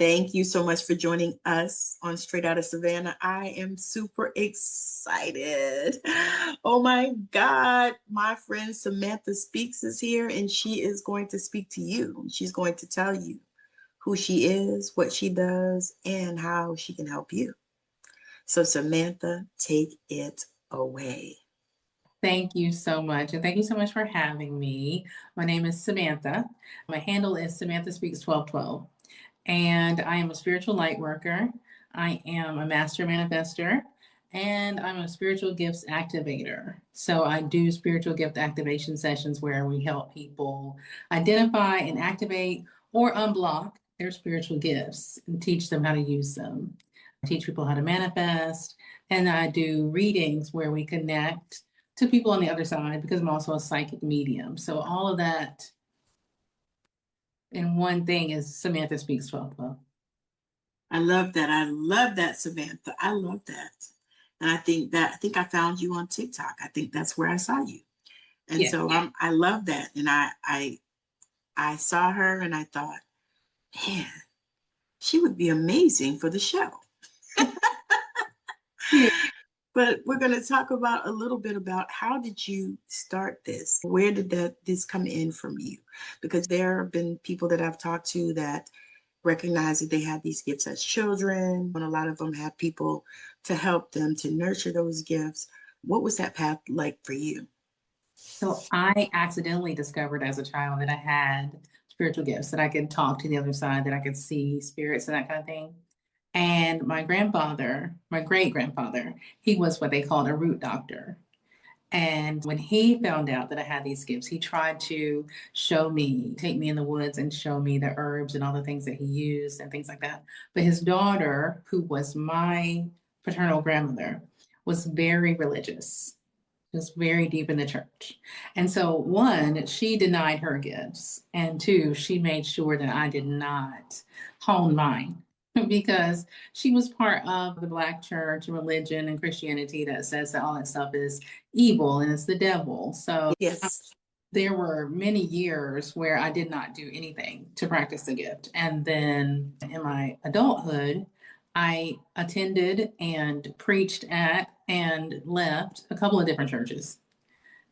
Thank you so much for joining us on Straight Outta Savannah. I am super excited. Oh my God. My friend Samantha Speaks is here, and she is going to speak to you. She's going to tell you who she is, what she does, and how she can help you. So, Samantha, take it away. Thank you so much. And thank you so much for having me. My name is Samantha. My handle is Samantha Speaks 1212. And I am a spiritual light worker. I am a master manifester. And I'm a spiritual gifts activator. So I do spiritual gift activation sessions where we help people identify and activate or unblock their spiritual gifts and teach them how to use them. I teach people how to manifest. And I do readings where we connect to people on the other side because I'm also a psychic medium. So all of that in one thing is Samantha Speaks 1212. I love that. I love that, Samantha. I love that. And I think I found you on TikTok. I think that's where I saw you. And Yeah. so I love that. And I saw her and I thought, man, she would be amazing for the show. Yeah. But we're going to talk about a little bit about how did you start this? Where did this come in from you? Because there have been people that I've talked to that recognize that they had these gifts as children, and a lot of them had people to help them to nurture those gifts. What was that path like for you? So I accidentally discovered as a child that I had spiritual gifts, that I could talk to the other side, that I could see spirits and that kind of thing. And my grandfather, my great grandfather, he was what they called a root doctor. And when he found out that I had these gifts, he tried to show me, take me in the woods and show me the herbs and all the things that he used and things like that. But his daughter, who was my paternal grandmother, was very religious, just very deep in the church. And so, one, she denied her gifts. And two, she made sure that I did not hone mine because she was part of the Black church, religion, and Christianity that says that all that stuff is evil and it's the devil. So, Yes. there were many years where I did not do anything to practice the gift. And then in my adulthood, I attended and preached at and left a couple of different churches.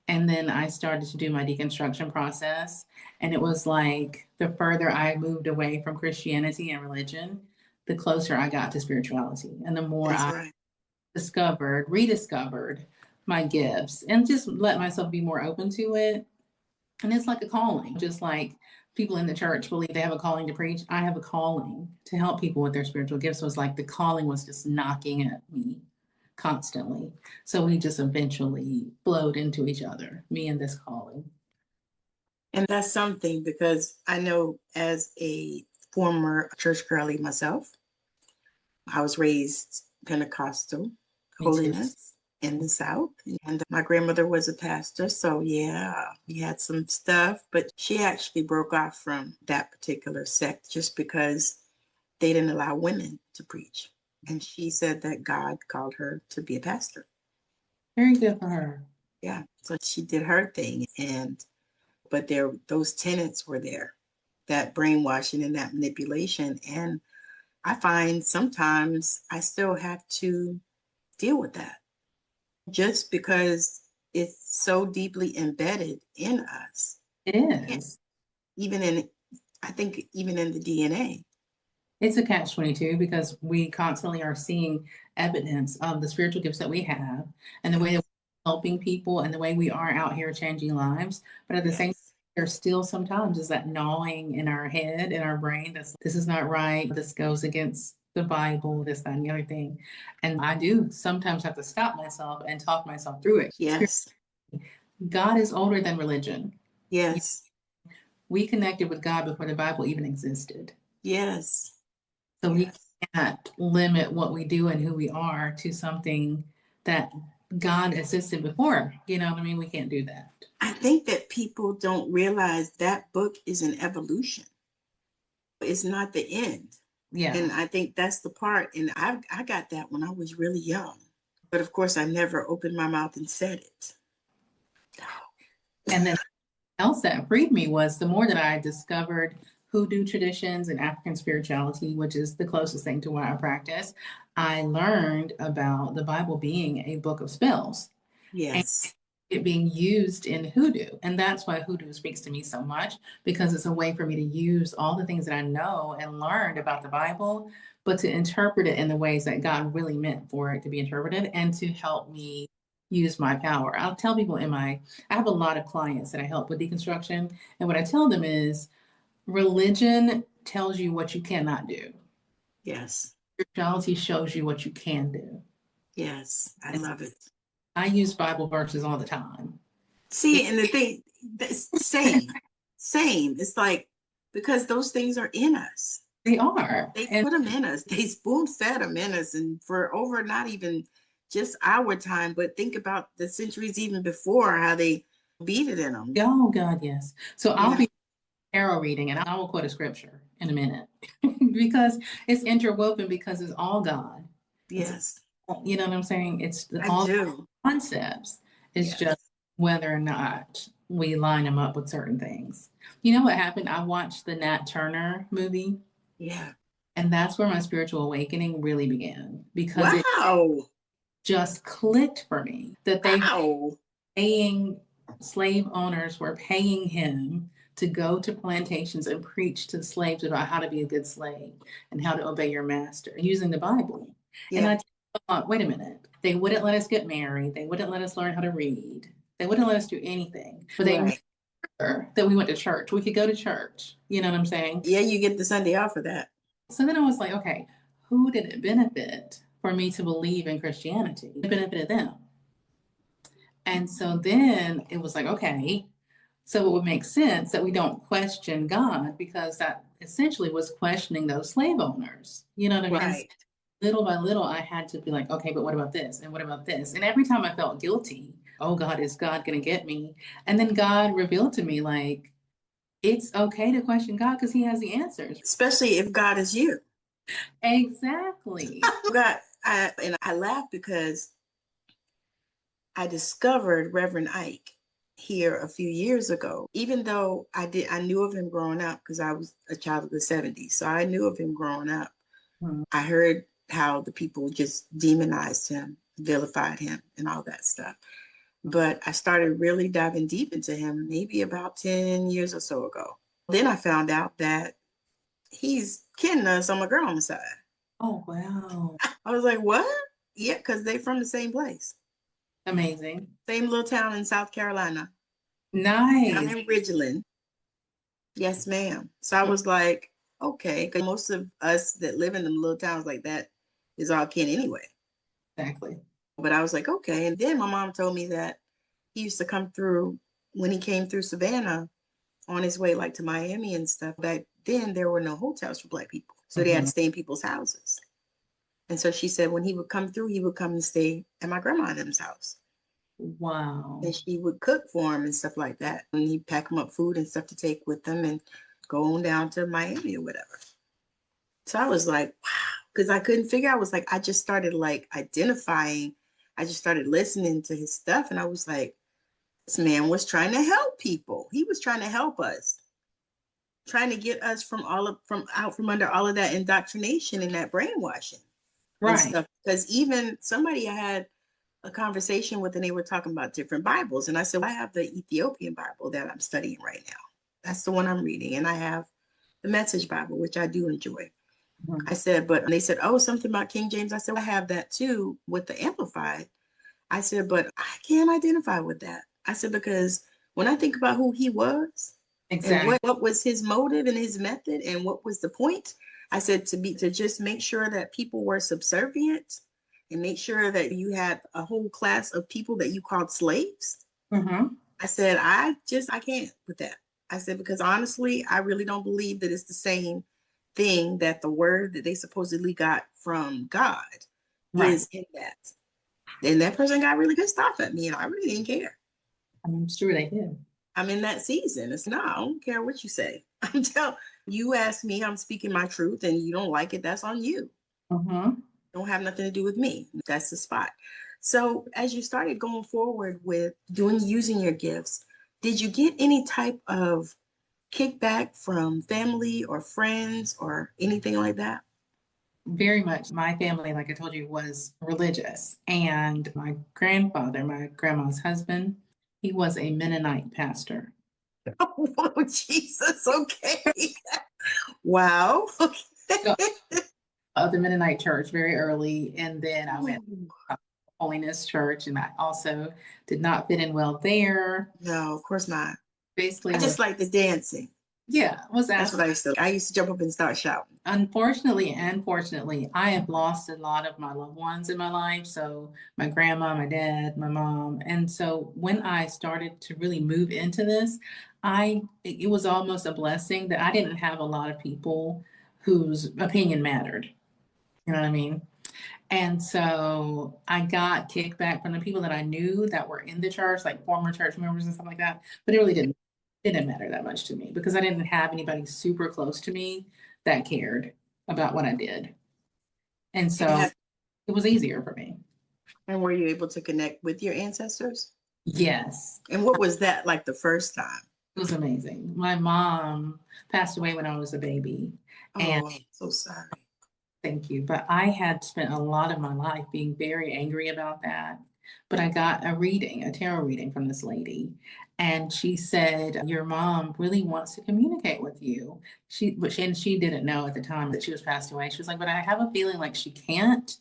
And then I started to do my deconstruction process. And it was like the further I moved away from Christianity and religion, the closer I got to spirituality. And the more That's I right. rediscovered my gifts and just let myself be more open to it. And it's like a calling, just like people in the church believe they have a calling to preach. I have a calling to help people with their spiritual gifts. So it's like the calling was just knocking at me constantly. So we just eventually flowed into each other, me and this calling. And that's something because I know as a former church girly myself, I was raised Pentecostal Me too. holiness in the South. And my grandmother was a pastor. So, yeah, we had some stuff, but she actually broke off from that particular sect just because they didn't allow women to preach. And she said that God called her to be a pastor. Very good for her. Yeah. So she did her thing. But those tenets were there, that brainwashing and that manipulation. And I find sometimes I still have to deal with that just because it's so deeply embedded in us. It is. Even in, I think, even in the DNA. It's a catch-22 because we constantly are seeing evidence of the spiritual gifts that we have and the way that we're helping people and the way we are out here changing lives. But at the same time, Yes. there's still sometimes is that gnawing in our head, in our brain, that's this is not right. This goes against the Bible, this, that, and the other thing. And I do sometimes have to stop myself and talk myself through it. Yes. God is older than religion. Yes. We connected with God before the Bible even existed. Yes. So we Yes. can't limit what we do and who we are to something that God existed before. You know what I mean? We can't do that. I think that people don't realize that book is an evolution. It's not the end. Yeah. And I think that's the part. And I got that when I was really young. But of course, I never opened my mouth and said it. And then else that freed me was the more that I discovered hoodoo traditions and African spirituality, which is the closest thing to what I practice, I learned about the Bible being a book of spells and Yes. it being used in hoodoo. And that's why hoodoo speaks to me so much, because it's a way for me to use all the things that I know and learned about the Bible, but to interpret it in the ways that God really meant for it to be interpreted and to help me use my power. I'll tell people I have a lot of clients that I help with deconstruction. And what I tell them is religion tells you what you cannot do. Yes. Spirituality shows you what you can do. Yes. I And love it. I use Bible verses all the time. See, and the thing, same, same. It's like, because those things are in us. They are. They And put them in us. They spoon fed them in us. And for over not even just our time, but think about the centuries even before, how they beat it in them. oh God, yes. So You I'll know? be tarot reading and I will quote a scripture in a minute because it's interwoven because it's all God. It's Yes, you know what I'm saying? It's I all do. concepts. It's Yes. just whether or not we line them up with certain things. You know what happened? I watched the Nat Turner movie, Yeah. and that's where my spiritual awakening really began because it Wow. just clicked for me that they Wow. paying slave owners were paying him to go to plantations and preach to the slaves about how to be a good slave and how to obey your master using the Bible. And Yeah. I thought, wait a minute, they wouldn't let us get married, they wouldn't let us learn how to read, they wouldn't let us do anything, but they made Right. sure that we went to church. We could go to church. You know what I'm saying? Yeah, you get the Sunday off for that. So then I was like, okay, who did it benefit for me to believe in Christianity? It benefited them. And so then it was like, okay, so it would make sense that we don't question God because that essentially was questioning those slave owners. You know what I mean? And so Right. little by little, I had to be like, okay, but what about this? And what about this? And every time I felt guilty, oh God, is God going to get me? And then God revealed to me, like, it's okay to question God because he has the answers. Especially if God is you. Exactly. And I laugh because I discovered Reverend Ike here a few years ago. Even though I knew of him growing up because I was a child of the 70s. So I knew of him growing up. Mhm. I heard how the people just demonized him, vilified him, and all that stuff. But I started really diving deep into him maybe about 10 years or so ago. Then I found out that he's kin to us on my grandma's side. Oh, wow. I was like, what? Yeah, because they from the same place. Amazing. Same little town in South Carolina, down Nice. in Ridgeland. Yes, ma'am. So I was like, okay, because most of us that live in them little towns like that is all kin anyway. Exactly. But I was like, okay. And then my mom told me that he used to come through when he came through Savannah on his way like to Miami and stuff. Back then there were no hotels for Black people. So they had to Mhm. stay in people's houses. And so she said when he would come through, he would come and stay at my grandma and them's house. And Wow. she would cook for him and stuff like that. And he'd pack him up food and stuff to take with them and go on down to Miami or whatever. So I was like, wow, because I couldn't figure out. I was like, I just started like identifying. I just started listening to his stuff, and I was like, this man was trying to help people. He was trying to help us, trying to get us from out from under all of that indoctrination and that brainwashing and Right. stuff. Because even somebody I had a conversation with, and they were talking about different Bibles, and I said, well, I have the Ethiopian Bible that I'm studying right now. That's the one I'm reading, and I have the Message Bible, which I do enjoy. I Mhm. said, but they said, oh, something about King James. I said, well, I have that too with the Amplified. I said, but I can't identify with that. I said, because when I think about who he was and Exactly. what was his motive and his method and what was the point, I said to just make sure that people were subservient and make sure that you had a whole class of people that you called slaves. Mm-hmm. I said, I can't with that. I said, because honestly, I really don't believe that it's the same thing that the word that they supposedly got from God Right. is in that. And that person got really pissed off at me, and I really didn't care. I'm sure they do. I'm in that season. It's no, I don't care what you say. I'm telling you, ask me, I'm speaking my truth, and you don't like it, that's on you. Mm-hmm. Don't have nothing to do with me. That's the spot. So as you started going forward with using your gifts, did you get any type of kickback from family or friends or anything like that? Very much. My family, like I told you, was religious. And my grandfather, my grandma's husband, he was a Mennonite pastor. Oh, Jesus. Okay. Wow. So, of the Mennonite church very early. And then I went to Holiness Church, and I also did not fit in well there. No, of course not. Basically I was, just like the dancing. yeah, was That's what asked. I used to jump up and start shouting. Unfortunately and fortunately, I have lost a lot of my loved ones in my life. So my grandma, my dad, my mom. And so when I started to really move into this, it was almost a blessing that I didn't have a lot of people whose opinion mattered. You know what I mean? And so I got kickback from the people that I knew that were in the church, like former church members and stuff like that. But it didn't matter that much to me because I didn't have anybody super close to me that cared about what I did. And so And, it was easier for me. and were you able to connect with your ancestors? Yes, And what was that like the first time? it was amazing. My mom passed away when I was a baby. And Oh, I'm so sorry. thank you. But I had spent a lot of my life being very angry about that. But I got a reading, a tarot reading from this lady. And she said, your mom really wants to communicate with you. And she didn't know at the time that she was passed away. She was like, but I have a feeling like she can't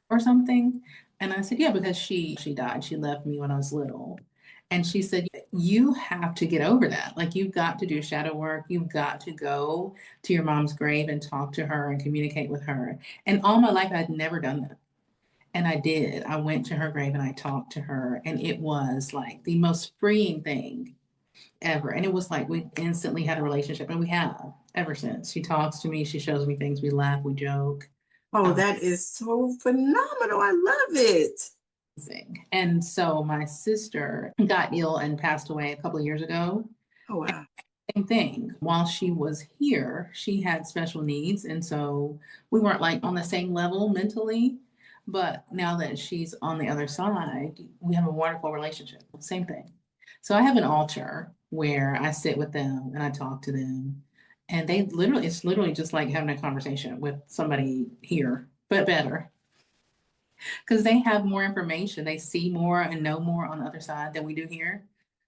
or something. And I said, yeah, because she died. She left me when I was little. And she said, you have to get over that. Like, you've got to do shadow work. You've got to go to your mom's grave and talk to her and communicate with her. And all my life, I'd never done that. And I did. I went to her grave and I talked to her. And it was like the most freeing thing ever. And it was like we instantly had a relationship, and we have ever since. She talks to me, she shows me things, we laugh, we joke. Oh, that is so phenomenal. I love it. Amazing. And so my sister got ill and passed away a couple of years ago. Oh, wow. Same thing. While she was here, she had special needs. And so we weren't like on the same level mentally. But now that she's on the other side, we have a wonderful relationship. Same thing. So I have an altar where I sit with them and I talk to them. And it's literally just like having a conversation with somebody here, but better. Because they have more information. They see more and know more on the other side than we do here.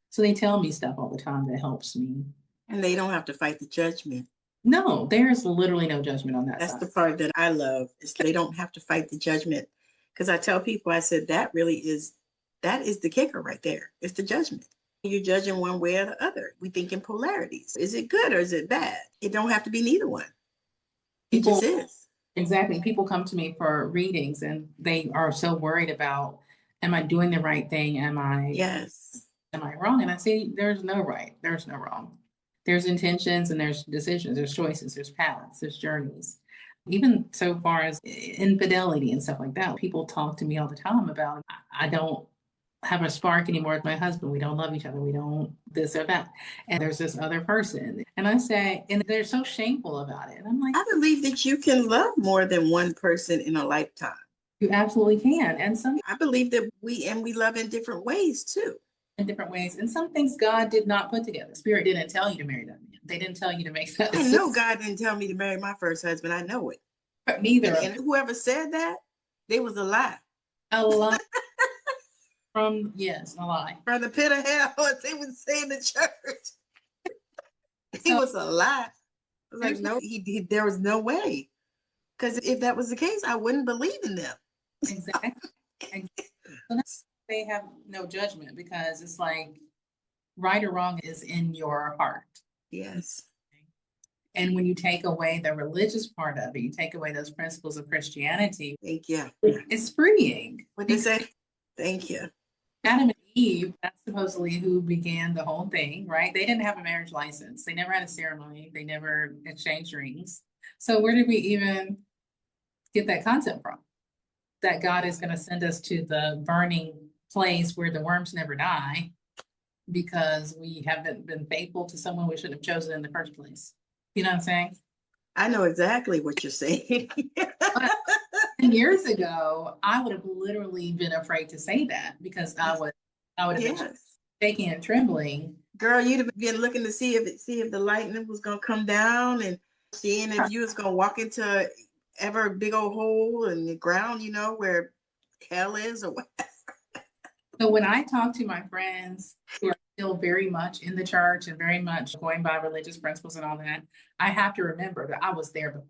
So they tell me stuff all the time that helps me. And they don't have to fight the judgment. No, there's literally no judgment on that That's side. the part that I love is they don't have to fight the judgment. Because I tell people, I said, that is the kicker right there. It's the judgment. You're judging one way or the other. We think in polarities. Is it good or is it bad? It don't have to be neither one. It People, just is. exactly. People come to me for readings and they are so worried about, am I doing the right thing? Yes. Am I wrong? And I say, there's no right, there's no wrong. There's intentions and there's decisions, there's choices, there's paths, there's journeys. Even so far as infidelity and stuff like that, people talk to me all the time about, I don't have a spark anymore with my husband. We don't love each other. We don't this or that. And there's this other person. And I say, and they're so shameful about it. And I'm like, I believe that you can love more than one person in a lifetime. you absolutely can. And some I believe that we love in different ways too. in different ways. And some things God did not put together. Spirit didn't tell you to marry that man. They didn't tell you to make that I decision. know God didn't tell me to marry my first husband. I know it. Neither. And whoever said that, they was a lie. A lie from, yes, a lie. From the pit of hell, as they would say in the church. He So was a lie. I was like, no, there was no way. Because if that was the case, I wouldn't believe in them. exactly. So they have no judgment because it's like right or wrong is in your heart. Yes. And when you take away the religious part of it, you take away those principles of Christianity, Thank you. it's freeing. What did they say? Thank you. Adam and Eve, that's supposedly who began the whole thing, right? They didn't have a marriage license. They never had a ceremony. They never exchanged rings. So where did we even get that concept from? That God is going to send us to the burning place where the worms never die because we haven't been faithful to someone we shouldn't have chosen in the first place. You know what I'm saying? I know exactly what you're saying. 10 years ago, I would have literally been afraid to say that because I would have been Yes. shaking and trembling Girl, you'd have been looking to see if the lightning was gonna come down and seeing if you was gonna walk into ever big old hole in the ground, where hell is or what. So when I talk to my friends who are still very much in the church and very much going by religious principles and all that, I have to remember that I was there before.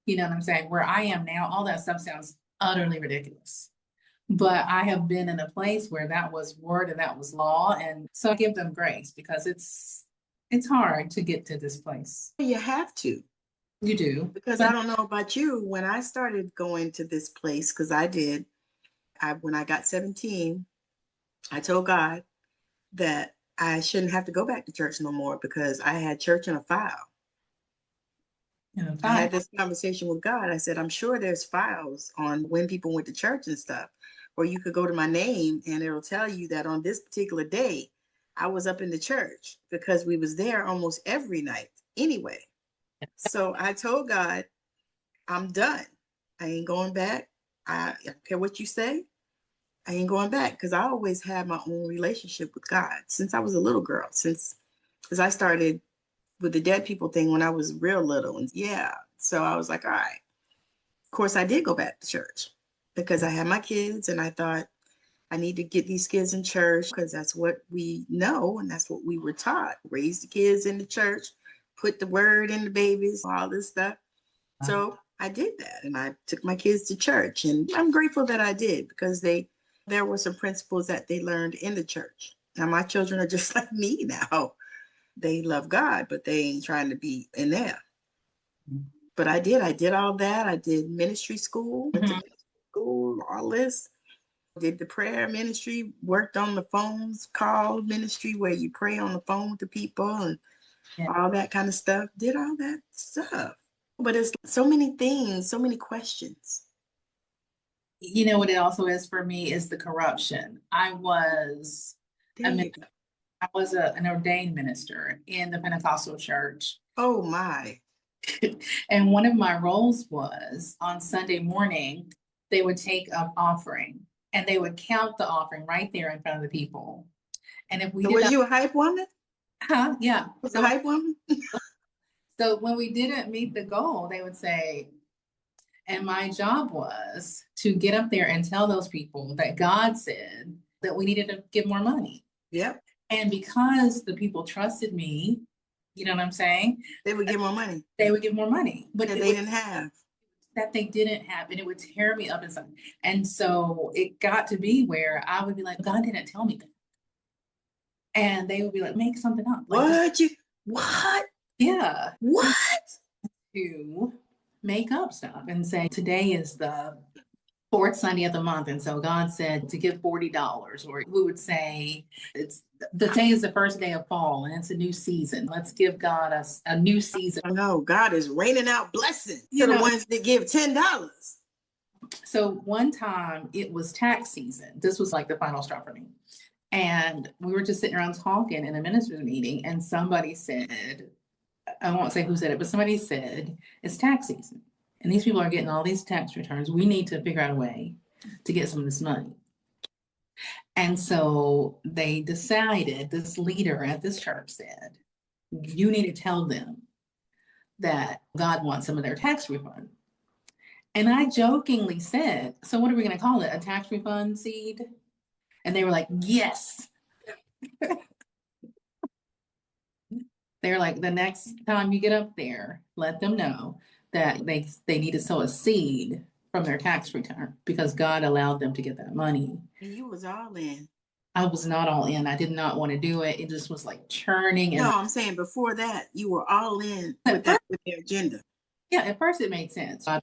You know what I'm saying? Where I am now, all that stuff sounds utterly ridiculous. But I have been in a place where that was word and that was law. And so I give them grace because it's hard to get to this place. You have to. You do. Because But I don't know about you, when I started going to this place, because I did, when I got 17, I told God that I shouldn't have to go back to church no more because I had church in a file. I had this conversation with God. I said, I'm sure there's files on when people went to church and stuff, or you could go to my name and it'll tell you that on this particular day, I was up in the church because we was there almost every night anyway. So I told God, I'm done. I ain't going back. I don't care what you say. I ain't going back because I always had my own relationship with God since I was a little girl, because I started with the dead people thing when I was real little. And yeah, so I was like, all right. Of course, I did go back to church because I had my kids and I thought I need to get these kids in church because that's what we know and that's what we were taught. Raise the kids in the church, put the word in the babies, all this stuff. So I did that and I took my kids to church and I'm grateful that I did because there were some principles that they learned in the church. Now my children are just like me now. They love God, but they ain't trying to be in there. But I did all that. I did ministry school, went to ministry school, all this. Did the prayer ministry, worked on the phones, call ministry where you pray on the phone with the people and all that kind of stuff. Did all that stuff. But it's so many things, so many questions. you know what it also is for me is the corruption. There you go. I was an ordained minister in the Pentecostal church. Oh my. And one of my roles was on Sunday morning, they would take up offering and they would count the offering right there in front of the people. And if we So did was not, you a hype woman? yeah. Was a hype woman? So when we didn't meet the goal, they would say, and my job was to get up there and tell those people that God said that we needed to give more money. Yep. And because the people trusted me, you know what I'm saying? They would give more money. They would give more money. But that they didn't have. That they didn't have, and it would tear me up inside. And so it got to be where I would be like, God didn't tell me that. And they would be like, make something up. Like, What? Yeah. What? To make up stuff and say, today is the fourth Sunday of the month. And so God said to give $40, or we would say it's the day is the first day of fall and it's a new season. Let's give God a new season. I know God is raining out blessings to the ones that give $10. So one time it was tax season. This was like the final straw for me. And we were just sitting around talking in a minister's meeting, and somebody said, I won't say who said it, but somebody said, it's tax season. And these people are getting all these tax returns. We need to figure out a way to get some of this money. And so they decided, this leader at this church said, you need to tell them that God wants some of their tax refund. And I jokingly said, so what are we going to call it? A tax refund seed? And they were like, yes. They're like, the next time you get up there, let them know that they need to sow a seed from their tax return because God allowed them to get that money. And you was all in. I was not all in. I did not want to do it. It just was like churning. No, I'm saying before that, you were all in with their agenda. Yeah, at first it made sense. God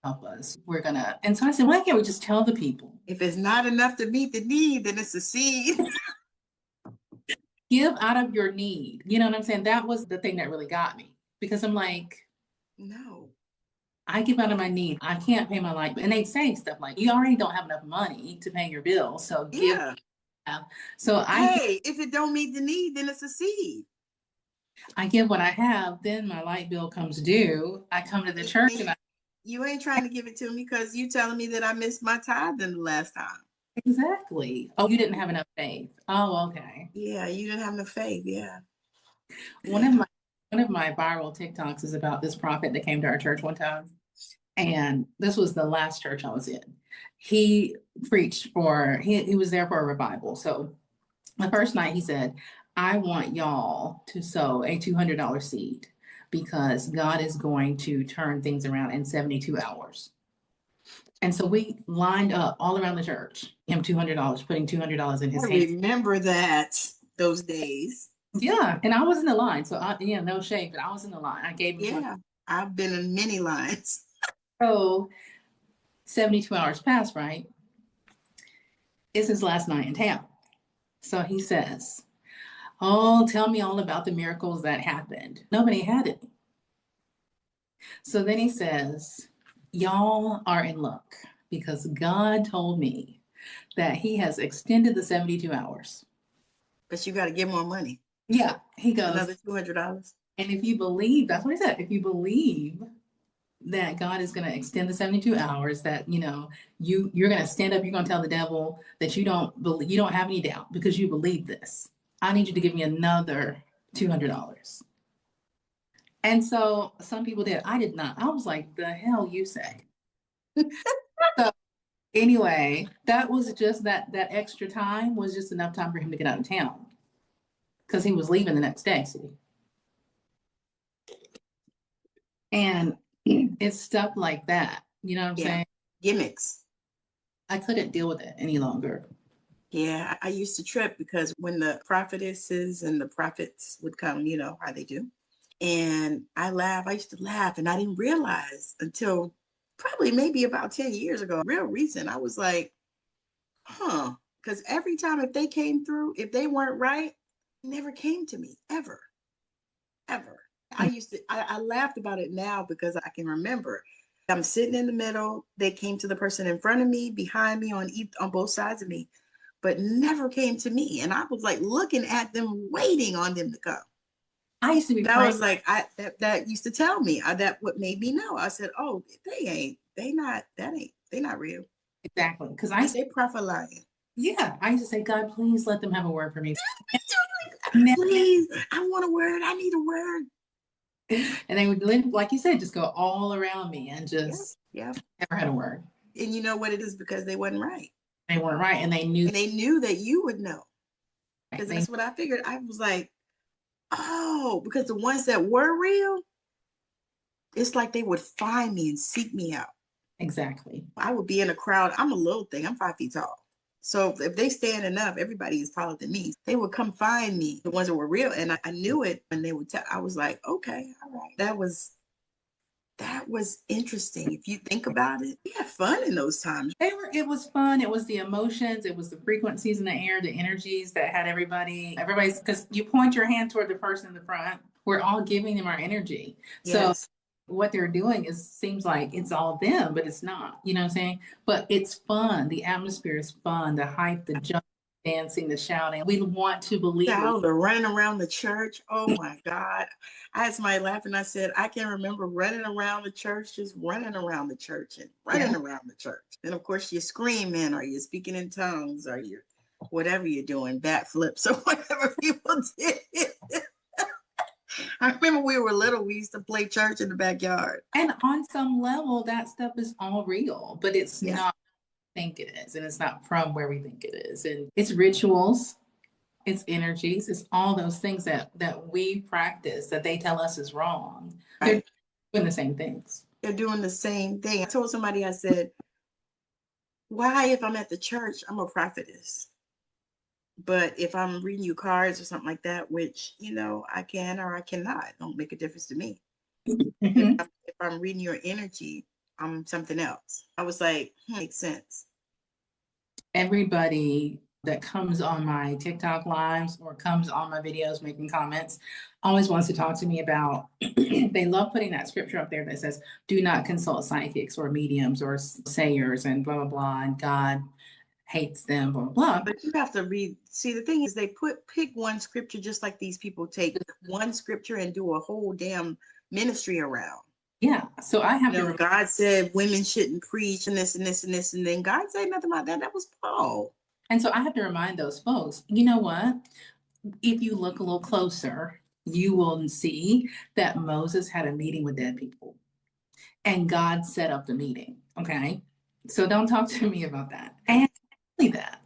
help us. We're gonna. And so I said, why can't we just tell the people? If it's not enough to meet the need, then it's a seed. Give out of your need. You know what I'm saying? That was the thing that really got me because I'm like, no. I give out of my need. I can't pay my light. And they say stuff like, you already don't have enough money to pay your bill. So give. Yeah. So if it don't meet the need, then it's a seed. I give what I have. Then my light bill comes due. I come to the church and you ain't trying to give it to me because you telling me that I missed my tithe in the last time. Exactly. Oh, you didn't have enough faith. Oh, okay. Yeah, you didn't have enough faith. Yeah. One of Yeah. my one of my viral TikToks is about this prophet that came to our church one time. And this was the last church I was in. He preached for he was there for a revival. So the first night he said, I want y'all to sow a $200 seed because God is going to turn things around in 72 hours. And so we lined up all around the church, him $200, putting $200 in I his hands. remember that, those days. Yeah, and I was in the line, so no shade, but I was in the line. I gave him 200. Yeah. I've been in many lines. So 72 hours passed, right? It's his last night in town. So he says, oh, tell me all about the miracles that happened. Nobody had it. So then he says, y'all are in luck because God told me that he has extended the 72 hours. But you got to get more money. Yeah, he goes, Another $200. and if you believe, that's what he said, if you believe that God is going to extend the 72 hours, that you're going to stand up, you're going to tell the devil that you don't believe, you don't have any doubt because you believe this. I need you to give me another $200. And so some people did. I did not. I was like, the hell you say? So anyway, that was just that extra time was just enough time for him to get out of town because he was leaving the next day. See, and it's stuff like that. You know what I'm Yeah. saying? Gimmicks. I couldn't deal with it any longer. Yeah. I used to trip because when the prophetesses and the prophets would come, you know how they do. And I laugh. I used to laugh and I didn't realize until probably maybe about 10 years ago, real recent. I was like, huh. Because every time if they came through, if they weren't right, it never came to me ever, ever. I laughed about it now because I can remember. I'm sitting in the middle. They came to the person in front of me, behind me, on both sides of me, but never came to me. And I was like looking at them, waiting on them to come. I used to be That praying. was like that used to tell me that what made me know. I said, "Oh, they not real. Exactly. Because I used to, They prophet lying." yeah, I used to say, God, please let them have a word for me. Please, I want a word. I need a word. And they would live, like you said, just go all around me and Yeah, just yeah. never had a word. And you know what it is because they wasn't right, They weren't right. And they knew and they knew that you would know because they that's what I figured. I was like, oh, because the ones that were real, it's like they would find me and seek me out. exactly. I would be in a crowd. I'm a little thing. I'm 5 feet tall. So if they stand enough, everybody is taller than me. They would come find me, the ones that were real. And I knew it when they would tell. I was like, okay, all right. That was interesting. If you think about it, we had fun in those times. It was fun. It was the emotions, it was the frequencies in the air, the energies that had everybody's because you point your hand toward the person in the front. We're all giving them our energy. So Yes. what they're doing seems like it's all them, but it's not. You know what I'm saying? But it's fun. The atmosphere is fun. The hype, the jump, dancing, the shouting. We want to believe it. Child, or running around the church. Oh my God. I had somebody laughing. I said, I can remember running around the church, just running around the church and Yeah, running around the church. Then, of course, you're screaming or you're speaking in tongues or you're whatever you're doing, bat flips or whatever people did. I remember we were little, we used to play church in the backyard. and on some level, that stuff is all real, but it's Yeah. not think it is, and it's not from where we think it is, and it's rituals, it's energies, it's all those things that we practice that they tell us is wrong. They're Right. doing the same things. They're doing the same thing. I told somebody, I said, why, if I'm at the church, I'm a prophetess. But if I'm reading you cards or something like that, which, I can or I cannot, don't make a difference to me. If Mhm. I'm reading your energy, I'm something else. I was like, makes sense. Everybody that comes on my TikTok lives or comes on my videos making comments always wants to talk to me about they love putting that scripture up there that says, do not consult psychics or mediums or sayers and blah, blah, blah, and God hates them, blah, blah, blah. But you have to read. See, the thing is, they pick one scripture just like these people take one scripture and do a whole damn ministry around. Yeah. So I have You to know, God said women shouldn't preach and this and this and this, and then God said nothing about that. That was Paul. and so I have to remind those folks, you know what? If you look a little closer, you will see that Moses had a meeting with dead people and God set up the meeting. Okay. So don't talk to me about that. And only that.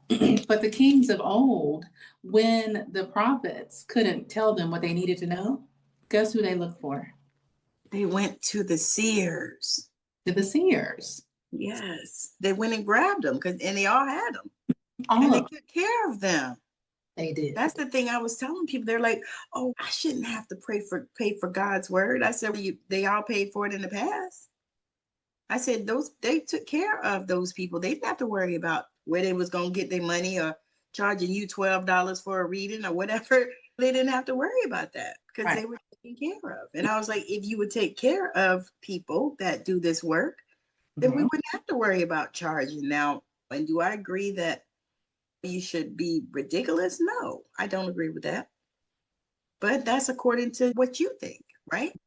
But the kings of old, when the prophets couldn't tell them what they needed to know, guess who they looked for? They went to the seers. To the seers. Yes, they went and grabbed them because, and they all had them, All and they of them. took care of them. They did. That's the thing I was telling people. They're like, "Oh, I shouldn't have to pay for God's word." I said, well, "They all paid for it in the past." I said, "Those they took care of those people. They didn't have to worry about where they was gonna get their money or charging you $12 for a reading or whatever. They didn't have to worry about that because Right. they were taken care of." And I was like, "If you would take care of people that do this work, then we Mhm. wouldn't have to worry about charging." Now, and do I agree that you should be ridiculous? No, I don't agree with that. But that's according to what you think, right?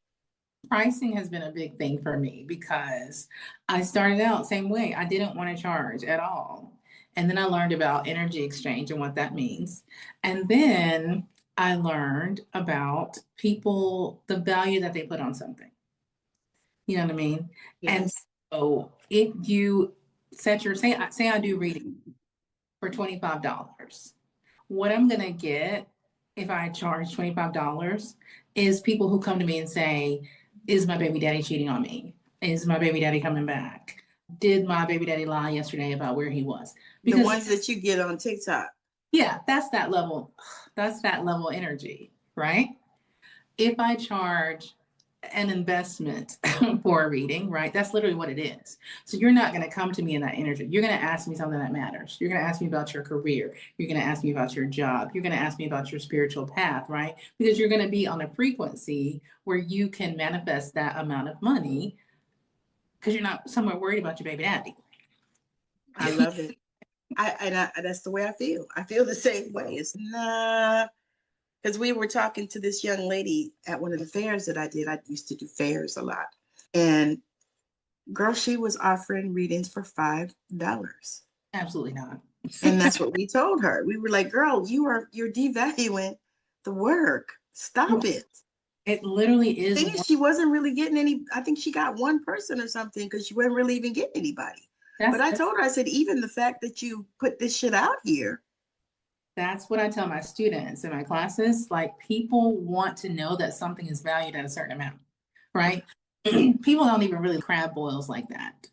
Pricing has been a big thing for me because I started out same way. I didn't want to charge at all. And then I learned about energy exchange and what that means. And then I learned about people, the value that they put on something. You know what I mean? And Yes. so if you set your say I do reading for $25. What I'm gonna get if I charge $25 is people who come to me and say, is my baby daddy cheating on me? Is my baby daddy coming back? Did my baby daddy lie yesterday about where he was? The Because ones that you get on TikTok. yeah, that's that level energy, right? If I charge an investment for a reading, right? That's literally what it is. So you're not going to come to me in that energy. You're going to ask me something that matters. You're going to ask me about your career. You're going to ask me about your job. You're going to ask me about your spiritual path, right? Because you're going to be on a frequency where you can manifest that amount of money because you're not somewhere worried about your baby daddy. I love it. That's the way I feel. I feel the same way. It's nah, because we were talking to this young lady at one of the fairs that I did. I used to do fairs a lot, and girl, she was offering readings for $5. Absolutely not. And that's what we told her. We were like, girl, you're devaluing the work. Stop it. It literally is. Thing is, she wasn't really getting any. I think she got one person or something because she wasn't really even getting anybody. But That's I told her, I said, even the fact that you put this shit out here. That's what I tell my students in my classes. Like, people want to know that something is valued at a certain amount, right? People don't even really crab boils like that.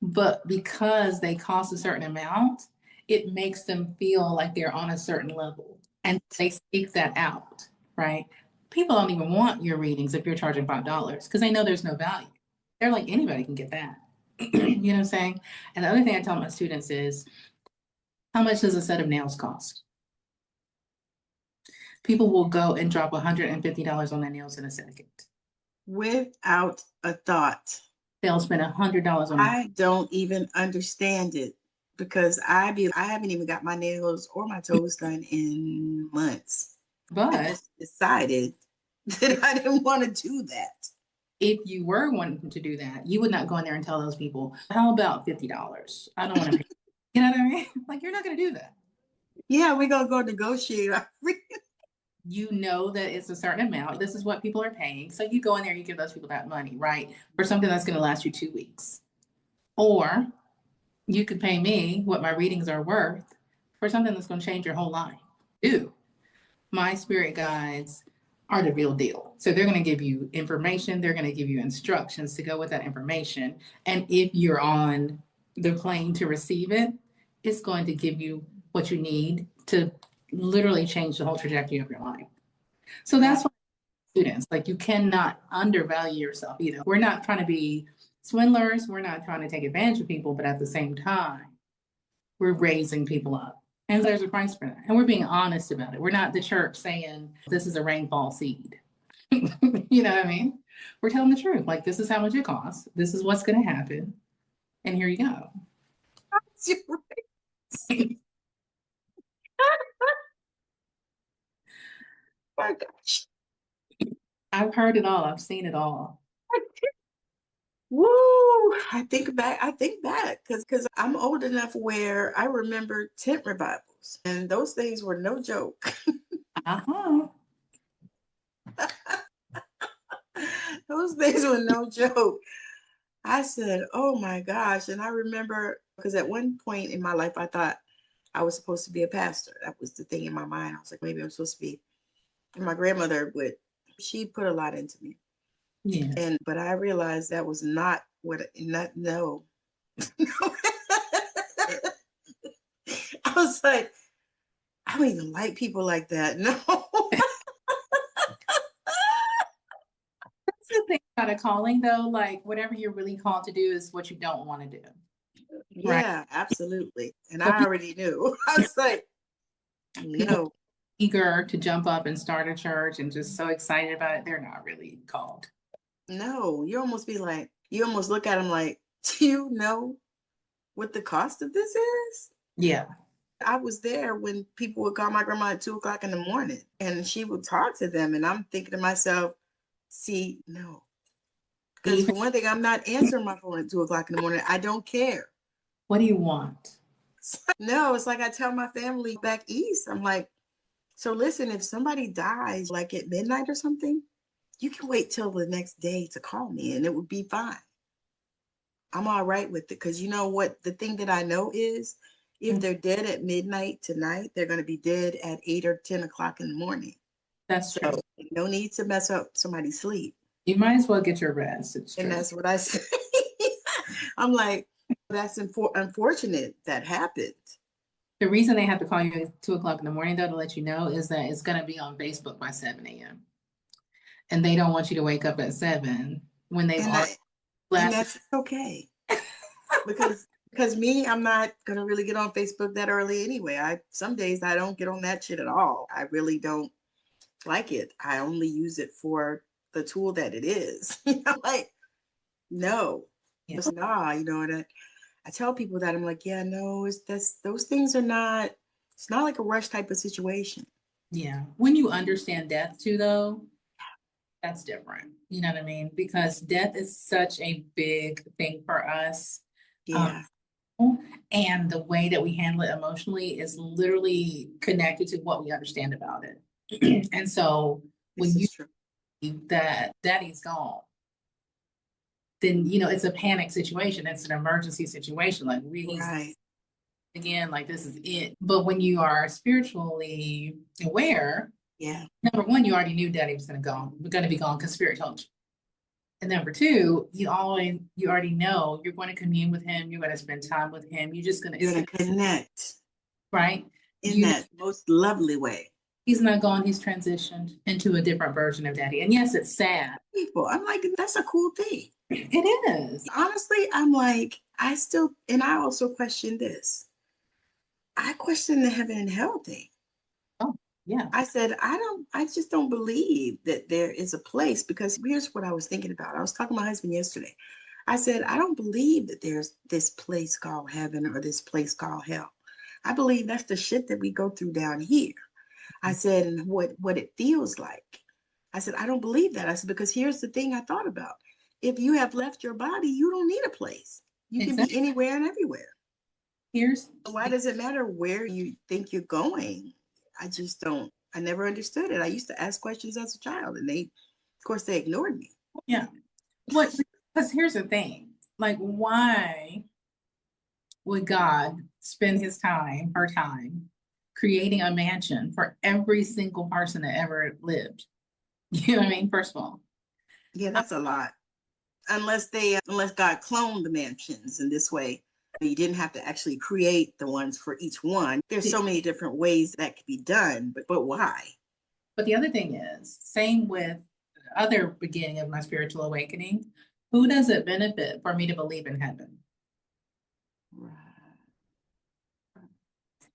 But because they cost a certain amount, it makes them feel like they're on a certain level and they seek that out, right? People don't even want your readings if you're charging $5 because they know there's no value. They're like, anybody can get that. You know what I'm saying? And the other thing I tell my students is, how much does a set of nails cost? People will go and drop $150 on their nails in a second. Without a thought. They'll spend $100 on it. I don't even understand it because I haven't even got my nails or my toes done in months. I But just decided that I didn't want to do that. if you were wanting to do that, you would not go in there and tell those people, how about $50? I don't want to pay. You know what I mean? Like, you're not going to do that. Yeah, we're gonna go negotiate. You know that it's a certain amount. This is what people are paying. So you go in there, you give those people that money, right? For something that's going to last you 2 weeks. Or you could pay me what my readings are worth for something that's going to change your whole life. Ew. My spirit guides are the real deal. So they're going to give you information, they're going to give you instructions to go with that information. And if you're on the plane to receive it, it's going to give you what you need to literally change the whole trajectory of your life. So that's why students, like, you cannot undervalue yourself either. We're not trying to be swindlers, we're not trying to take advantage of people, but at the same time, we're raising people up. And there's a price for that. And we're being honest about it. We're not the church saying this is a rainfall seed. You know what I mean? We're telling the truth. Like, this is how much it costs. This is what's going to happen. And here you go. My gosh. I've heard it all. I've seen it all. Woo! I think back because I'm old enough where I remember tent revivals, and those things were no joke. Uh-huh. Those things were no joke. I said, "Oh my gosh!" And I remember because at one point in my life, I thought I was supposed to be a pastor. That was the thing in my mind. I was like, maybe I'm supposed to be. And my grandmother would, she put a lot into me, Yeah. and but I realized that was not what. Not no. I was like, I don't even like people like that. No. That's the thing about a calling though, like whatever you're really called to do is what you don't want to do. Right. Yeah, absolutely. And So I already knew. I was like, people no, eager to jump up and start a church and just so excited about it, they're not really called. no. You almost be like, you almost look at them like, do you know what the cost of this is? Yeah. I was there when people would call my grandma at 2 o'clock in the morning and she would talk to them. And I'm thinking to myself, see, no. Because Even for one thing, I'm not answering my phone at 2 o'clock in the morning. I don't care. what do you want? No, it's like I tell my family back east, I'm like, so listen, if somebody dies like at midnight or something, you can wait till the next day to call me and it would be fine. I'm all right with it because you know what? The thing that I know is if they're dead at midnight tonight, they're going to be dead at 8 or 10 o'clock in the morning. That's So true. no need to mess up somebody's sleep. You might as well get your rest. It's And true. that's what I say. I'm like, that's unfortunate that happened. The reason they have to call you at 2 o'clock in the morning, though, to let you know, is that it's going to be on Facebook by 7 a.m. And they don't want you to wake up at 7 when they've And already I, and blasted. that's okay because me, I'm not gonna really get on Facebook that early anyway. I some days I don't get on that shit at all. I really don't like it. I only use it for the tool that it is. Like no, Yeah. it's nah. And I tell people that I'm like, yeah, no, it's that's those things are not. It's not like a rush type of situation. Yeah. When you understand death, too, though, that's different. You know what I mean? Because death is such a big thing for us. Um, Yeah, and the way that we handle it emotionally is literally connected to what we understand about it. And so this when you is true. think that daddy's gone, then it's a panic situation. It's an emergency situation. Like he's Right. again, like this is it. But when you are spiritually aware, Yeah. number one, you already knew daddy was gonna be gone because spirit told you. And number two, you already know you're going to commune with him, you're going to spend time with him, you're just gonna You're it's gonna gonna connect right. in You know that most lovely way. he's not gone, he's transitioned into a different version of daddy. And yes, it's sad. People, I'm like, that's a cool thing. It is. Honestly, I'm like, I still, and I also question this. I question the heaven and hell thing. Oh, yeah. I said, I just don't believe that there is a place because here's what I was thinking about. I was talking to my husband yesterday. I said, I don't believe that there's this place called heaven or this place called hell. I believe that's the shit that we go through down here. I said, and what it feels like. I said, I don't believe that. I said, because here's the thing I thought about. If you have left your body, you don't need a place. You can be Exactly. anywhere and everywhere. Here's Why does it matter where you think you're going? I just don't. I never understood it. I used to ask questions as a child, and of course, they ignored me. yeah. What because here's the thing. Like, why would God spend his time, her time, creating a mansion for every single person that ever lived? You know what I mean? First of all. Yeah, that's a lot. Unless God cloned the mansions in this way, you didn't have to actually create the ones for each one. There's so many different ways that could be done, but why? But the other thing is, same with the other beginning of my spiritual awakening, who does it benefit for me to believe in heaven? Right.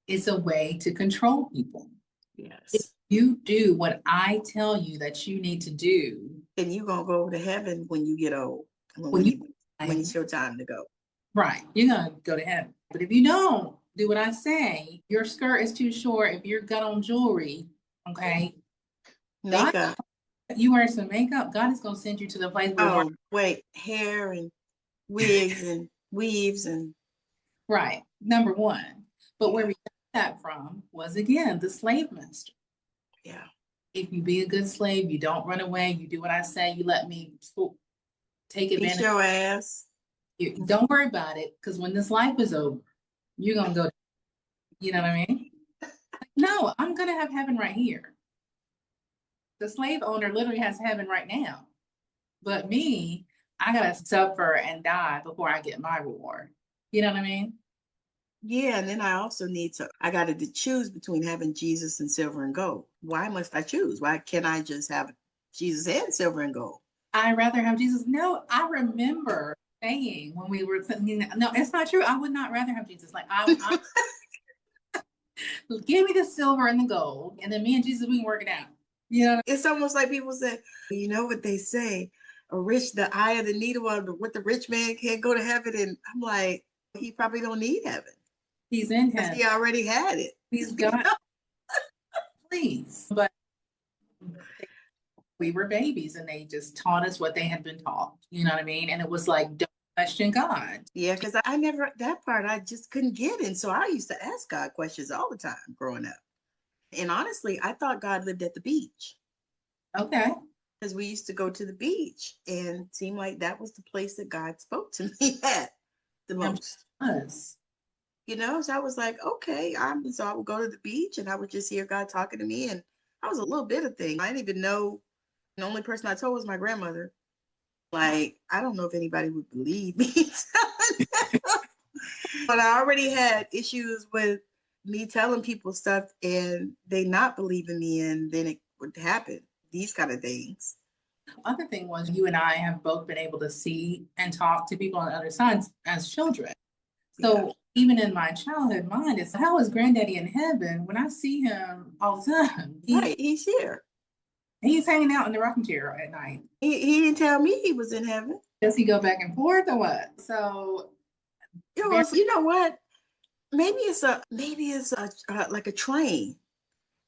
It's a way to control people. If Yes. you do what I tell you that you need to do, And you're gonna go to heaven when you get old, when you when it's your time to go. right, you're gonna go to heaven. But if you don't do what I say, your skirt is too short. If you're got on jewelry, okay, God, Makeup. you wear some makeup, God is gonna send you to the place where Oh, wait, hair and wigs and weaves and Right. Number one. But where yeah, we got that from was again the slave master. yeah. If you be a good slave, you don't run away, you do what I say, you let me take Beat advantage. your ass. You don't worry about it, because when this life is over, you're gonna go, you know what I mean? No, I'm gonna have heaven right here. The slave owner literally has heaven right now. But me, I gotta suffer and die before I get my reward. You know what I mean? Yeah, and then I got to choose between having Jesus and silver and gold. Why must I choose? Why can't I just have Jesus and silver and gold? I rather have Jesus. No, I remember saying when we were thinking, no, it's not true. I would not rather have Jesus. Like I give me the silver and the gold, and then me and Jesus, we can work it out. You know, It's almost like people say, you know what they say, the eye of the needle of what the rich man can't go to heaven. And I'm like, he probably don't need heaven he's in because heaven. he already had it. He's got, please. But we were babies and they just taught us what they had been taught. You know what I mean? And it was like, don't question God. Yeah, because I never, that part I just couldn't get. And so I used to ask God questions all the time growing up. And honestly, I thought God lived at the beach Okay. because we used to go to the beach and it seemed like that was the place that God spoke to me at the I'm most. us. So I was like, okay. So I would go to the beach and I would just hear God talking to me. And I was a little bit of thing. I didn't even know. The only person I told was my grandmother. Like, I don't know if anybody would believe me. But I already had issues with me telling people stuff and they not believing me, and then it would happen. These kind of things. Other thing was you and I have both been able to see and talk to people on the other sides as children. Yeah. So even in my childhood mind, it's how is granddaddy in heaven when I see him all the time? Right. He's here. He's hanging out in the rocking chair at night. He didn't tell me he was in heaven. Does he go back and forth or what? So very, You know what? Maybe it's a like a train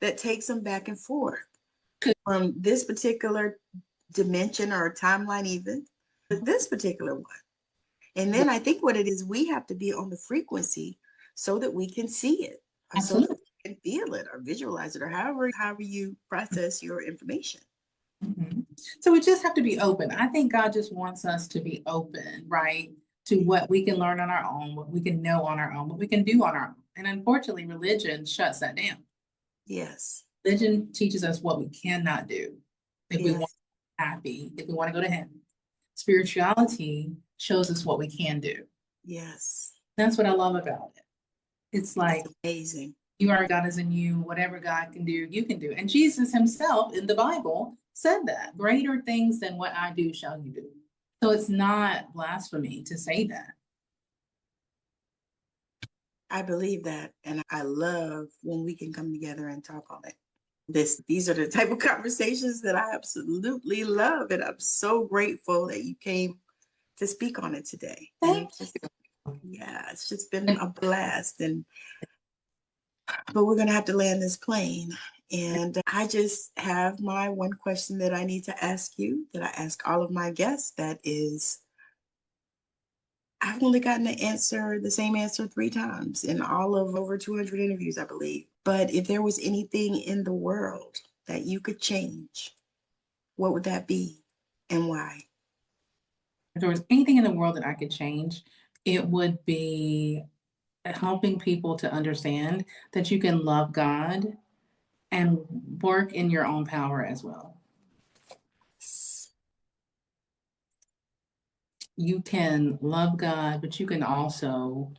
that takes him back and forth from this particular dimension or timeline, even this particular one. And then I think what it is, we have to be on the frequency so that we can see it, or so that absolutely. we can feel it, or visualize it, or however you process your information. Mhm. So we just have to be open. I think God just wants us to be open, right? To what we can learn on our own, what we can know on our own, what we can do on our own. And unfortunately, religion shuts that down. Yes. Religion teaches us what we cannot do if we want Yes. to be happy, if we want to go to heaven. Spirituality shows us what we can do. Yes. That's what I love about it. It's That's like amazing. you are God is in you, whatever God can do, you can do. And Jesus himself in the Bible said that greater things than what I do shall you do. So it's not blasphemy to say that. I believe that. And I love when we can come together and talk on it. These are the type of conversations that I absolutely love. And I'm so grateful that you came to speak on it today. And Thank it's just, you. yeah, it's just been a blast. But we're going to have to land this plane. And I just have my one question that I need to ask you, that I ask all of my guests. That is, I've only gotten the same answer 3 times in all of over 200 interviews, I believe. But if there was anything in the world that you could change, what would that be and why? If there was anything in the world that I could change, it would be helping people to understand that you can love God and work in your own power as well. You can love God, but you can also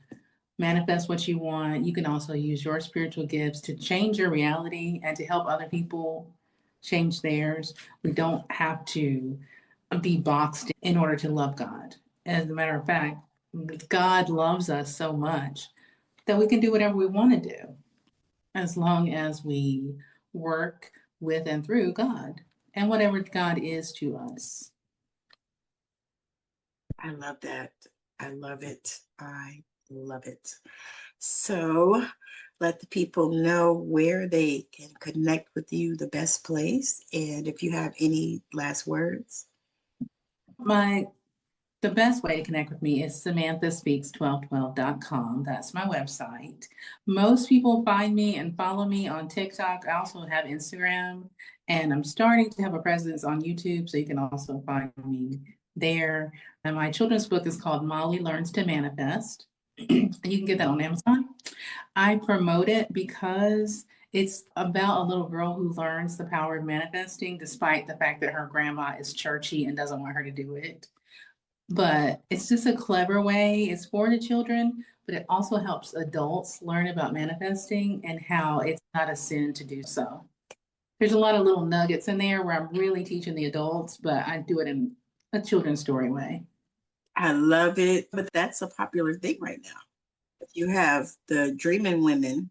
manifest what you want. You can also use your spiritual gifts to change your reality and to help other people change theirs. We don't have to be boxed in order to love God. As a matter of fact, God loves us so much that we can do whatever we want to do as long as we work with and through God and whatever God is to us. I love that. I love it. I love it. So let the people know where they can connect with you, the best place. And if you have any last words. My The best way to connect with me is samanthaspeaks1212.com. That's my website. Most people find me and follow me on TikTok. I also have Instagram, and I'm starting to have a presence on YouTube, so you can also find me there. And my children's book is called Molly Learns to Manifest. You can get that on Amazon. I promote it because it's about a little girl who learns the power of manifesting despite the fact that her grandma is churchy and doesn't want her to do it. But it's just a clever way. It's for the children, but it also helps adults learn about manifesting and how it's not a sin to do so. There's a lot of little nuggets in there where I'm really teaching the adults, but I do it in a children's story way. I love it, but that's a popular thing right now. You have the dreaming women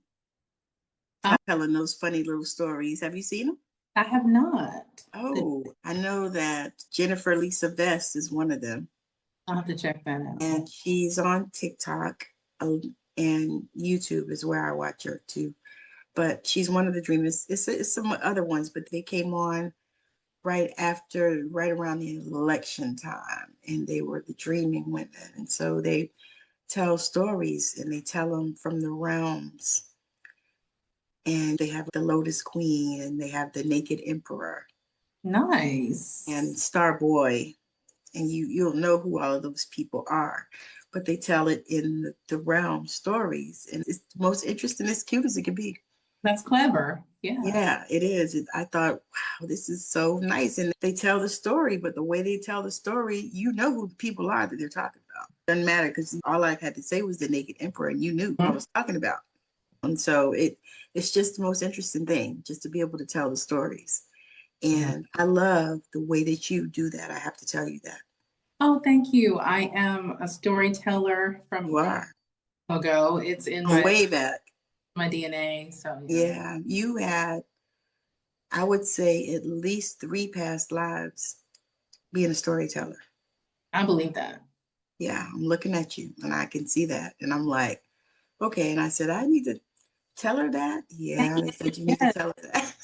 telling those funny little stories. Have you seen them? I have not. Oh, I know that Jennifer Lisa Vest is one of them. I'll have to check that out. And she's on TikTok and YouTube is where I watch her too. But she's one of the dreamers. It's some other ones, but they came on right around the election time, and they were the dreaming women. And so they tell stories and they tell them from the realms. And they have the Lotus Queen and they have the Naked Emperor. Nice. And Star Boy. And you'll know who all of those people are. But they tell it in the realm stories. And it's the most interesting, as cute as it can be. That's clever. Yeah. Yeah, it is. I thought, wow, this is so nice. And they tell the story, but the way they tell the story, you know who the people are that they're talking about. Doesn't matter because all I had to say was the Naked Emperor, and you knew who I was talking about. And so it's just the most interesting thing, just to be able to tell the stories. And I love the way that you do that. I have to tell you that. Oh, thank you. I am a storyteller from You are. ago. It's in Way back. my DNA. So yeah, you had, I would say, at least 3 past lives being a storyteller. I believe that. Yeah, I'm looking at you and I can see that. And I'm like, okay. And I said, I need to tell her that. Yeah, they said you need to tell her that.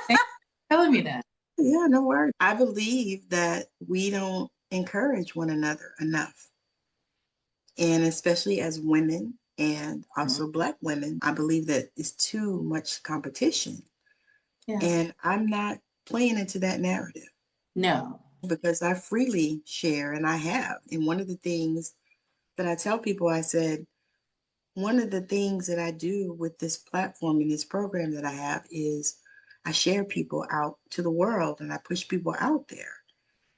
Thanks for telling me that. Yeah, no worries. I believe that we don't encourage one another enough. And especially as women and also Black women, I believe that it's too much competition. Yeah. And I'm not playing into that narrative. No. Because I freely share and I have. And one of the things that I tell people, I said, one of the things that I do with this platform and this program that I have is I share people out to the world and I push people out there.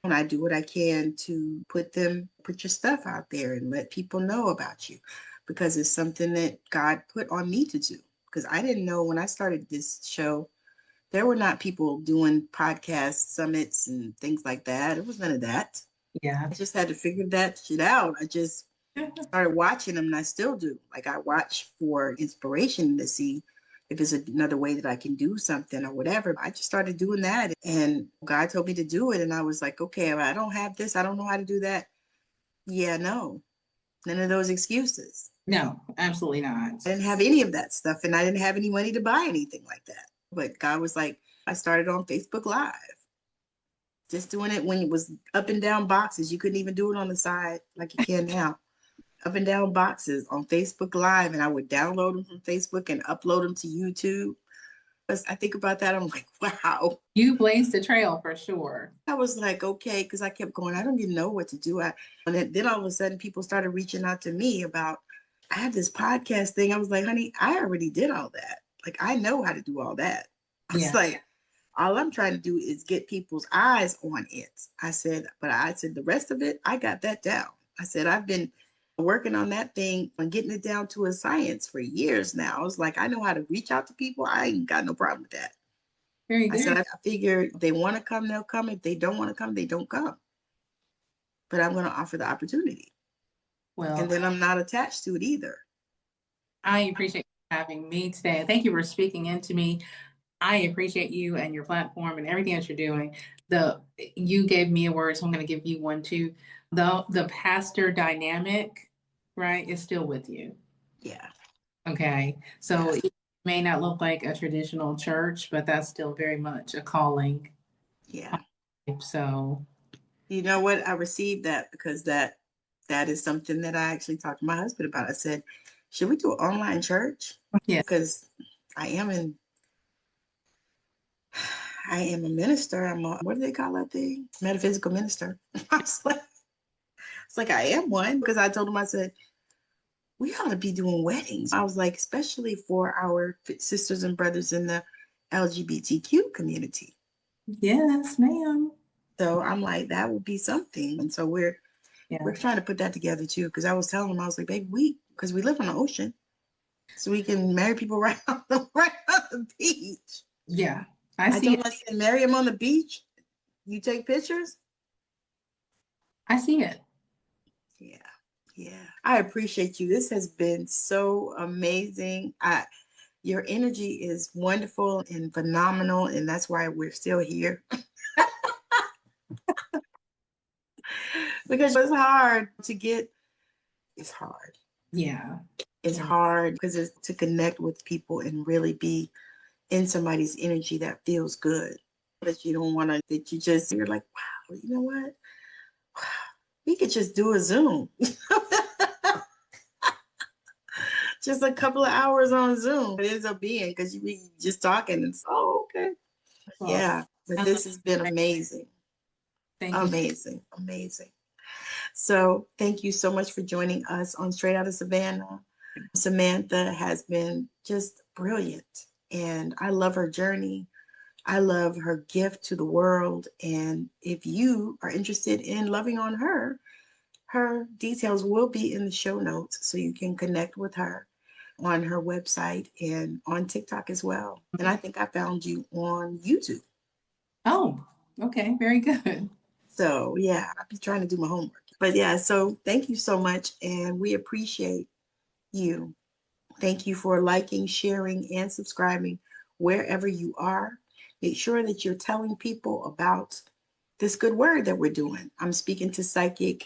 And I do what I can to put your stuff out there and let people know about you because it's something that God put on me to do. Because I didn't know when I started this show, there were not people doing podcast summits and things like that. It was none of that. Yeah. I just had to figure that shit out. I just started watching them and I still do. Like I watch for inspiration to see if there's another way that I can do something or whatever. I just started doing that and God told me to do it. And I was like, okay, I don't have this. I don't know how to do that. Yeah, no, none of those excuses. No, absolutely not. I didn't have any of that stuff and I didn't have any money to buy anything like that. But God was like, I started on Facebook Live. Just doing it when it was up and down boxes. You couldn't even do it on the side like you can now. Up and down boxes on Facebook Live, and I would download them from Facebook and upload them to YouTube. As I think about that, I'm like, wow. You blazed the trail for sure. I was like, okay, because I kept going, I don't even know what to do. And then all of a sudden, people started reaching out to me about, I had this podcast thing. I was like, honey, I already did all that. Like, I know how to do all that. I was like, all I'm trying to do is get people's eyes on it. I said, the rest of it, I got that down. I said, I've been working on that thing and getting it down to a science for years now. I was like, I know how to reach out to people. I ain't got no problem with that. Very good. I said, I figure if they want to come, they'll come. If they don't want to come, they don't come. But I'm going to offer the opportunity. Well, and then I'm not attached to it either. I appreciate having me today. Thank you for speaking into me. I appreciate you and your platform and everything that you're doing. You gave me a word, so I'm going to give you one too. The pastor dynamic, right, is still with you. Yeah. Okay. So it may not look like a traditional church, but that's still very much a calling. Yeah. So You know what? I received that because that is something that I actually talked to my husband about. I said, should we do an online church? Yeah. Because I am in I am a minister. I'm a, what do they call that thing? Metaphysical minister. I was like, it's like I am one because I told him, I said, we ought to be doing weddings. I was like, especially for our sisters and brothers in the LGBTQ community. Yes, ma'am. So I'm like, that would be something. And so Yeah. we're trying to put that together too. Because I was telling him, I was like, baby, because we live on the ocean, so we can marry people right on the beach. Yeah. I I see told it. him, I said, marry him on the beach. You take pictures. I see it. Yeah. Yeah. I appreciate you. This has been so amazing. Your energy is wonderful and phenomenal, and that's why we're still here. Because it's hard to get, it's hard. Yeah. It's Yeah. hard because it's to connect with people and really be in somebody's energy that feels good. That you don't want to, that you just, you're like, wow, you know what? We could just do a Zoom. Just a couple of hours on Zoom. It ends up being because you be just talking and so, oh, okay. Well, Yeah. But I love this has been it. amazing. Thank you. Amazing. Amazing. So thank you so much for joining us on Straight Out of Savannah. Samantha has been just brilliant, and I love her journey. I love her gift to the world. And if you are interested in loving on her, her details will be in the show notes so you can connect with her on her website and on TikTok as well. And I think I found you on YouTube. Oh, okay. Very good. So yeah, I'll be trying to do my homework. But yeah, so thank you so much. And we appreciate you. Thank you for liking, sharing, and subscribing wherever you are. Make sure that you're telling people about this good word that we're doing. I'm speaking to psychic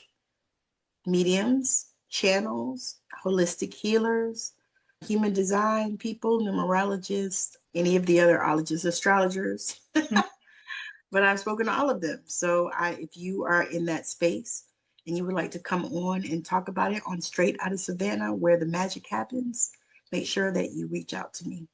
mediums, channels, holistic healers, human design people, numerologists, any of the other ologists, astrologers. But I've spoken to all of them. So if you are in that space and you would like to come on and talk about it on Straight Out of Savannah, where the magic happens, make sure that you reach out to me.